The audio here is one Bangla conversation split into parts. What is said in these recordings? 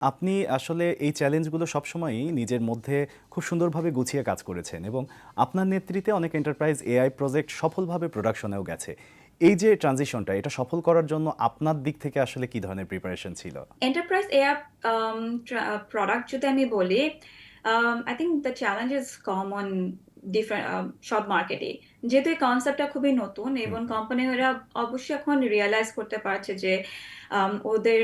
আপনি আসলে এই চ্যালেঞ্জগুলো সবসময়ই নিজের মধ্যে খুব সুন্দরভাবে গুছিয়ে কাজ করেছেন এবং আপনার নেতৃত্বে অনেক এন্টারপ্রাইজ এআই প্রজেক্ট সফলভাবে প্রোডাকশনেও গেছে। এই যে ট্রানজিশনটা এটা সফল করার জন্য আপনার দিক থেকে আসলে কি ধরনের প্রিপারেশন ছিল? এন্টারপ্রাইজ এআই প্রোডাক্ট যদি আমি বলি, I think the challenge is common different সব মার্কেটে। যেহেতু এই কনসেপ্টটা খুবই নতুন হুম, এবং হুম, কোম্পানিরা অবশ্যই এখন রিয়ালাইজ করতে পারছে যে ওদের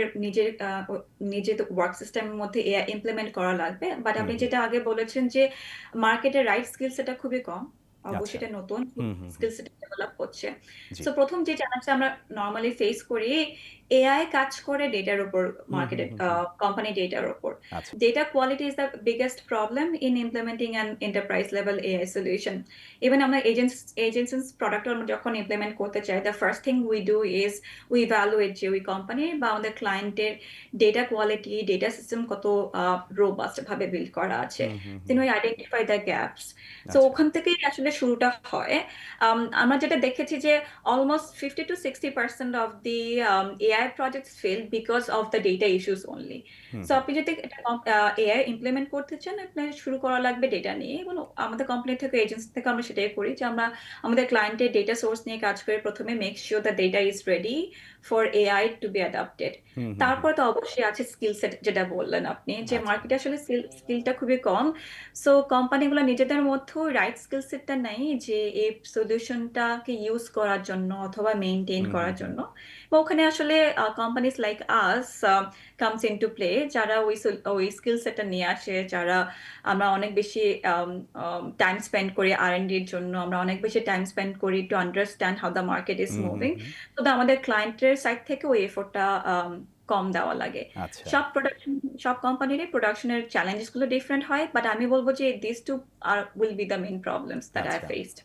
নিজের ওয়ার্ক সিস্টেমের মধ্যে এআই ইমপ্লিমেন্ট করা লাগবে। বাট হুম, আপনি হুম। যেটা আগে বলেছেন যে মার্কেটের রাইট স্কিল সেটটা খুবই কম। আচ্ছা। অবশ্যই এটা নতুন হুম, হুম, হুম। স্কিল সেট ডেভেলপ হচ্ছে। জি। সো ১ম যে চ্যালেঞ্জটা আমরা নরমালি ফেস করি, এআই কাজ করে ডেটার উপর, হুম, হুম, মার্কেটের হুম, হুম। কোম্পানি ডেটার উপর। আচ্ছা। Data quality is the biggest problem in implementing an enterprise level AI solution. Even আমরা agencies product যখন implement করতে চাই, the first thing we do is we evaluate যে ওই কোম্পানি বা আমাদের ক্লায়েন্টের ডেটা কোয়ালিটি, ডেটা সিস্টেম কত robust ভাবে বিল্ড করা আছে। হুম, হুম, Then hmm. we identify the gaps. So আচ্ছা। ওখান থেকেই আসলে শুরুটা হয়। আমরা যেটা দেখেছি যে almost 50 to 60% of the AI projects fail because of the data issues only. Hmm, so hmm. আপনি যদি এটা এআই ইমপ্লিমেন্ট করতে চান, আপনার শুরু করা লাগবে ডেটা নিয়ে এবং আমাদের কোম্পানি থেকে, এজেন্সি থেকে আমরা সেটাই করি যে আমরা আমাদের ক্লায়েন্টের ডেটা সোর্স নিয়ে কাজ করে ১ম এ make sure the data is ready for AI to be adapted. হুম, হুম, হুম। তারপর তো অবশ্যই আছে স্কিল সেট, যেটা বললেন আপনি যে আচ্ছা। মার্কেটে আসলে স্কিলটা খুবই কম। সো কোম্পানিগুলো নিজেদের মধ্যেও রাইট স্কিল সেটটা নাই যে এই সলিউশনটাকে ইউজ করার জন্য অথবা মেইনটেইন হুম, হুম, করার হুম। জন্য। বা ওখানে আসলে কোম্পানিজ লাইক আস comes into play, যারা ওই স্কিল সেটটা নিয়ে আসে, যারা আমরা অনেক বেশি টাইম স্পেন্ড করি আর&ডি এর জন্য, আমরা অনেক বেশি টাইম স্পেন্ড করি to understand how the market is hmm, hmm, moving. হুম। তবে আমাদের ক্লায়েন্টের সাইড থেকে ওই এফোর্টটা কম দেওয়া লাগে। আচ্ছা। সব প্রোডাকশন সব কোম্পানিরই প্রোডাকশনের চ্যালেঞ্জেস গুলো ডিফারেন্ট হয়, বাট আমি বলব যে this two are will be the main problems that I আচ্ছা। ফেসড।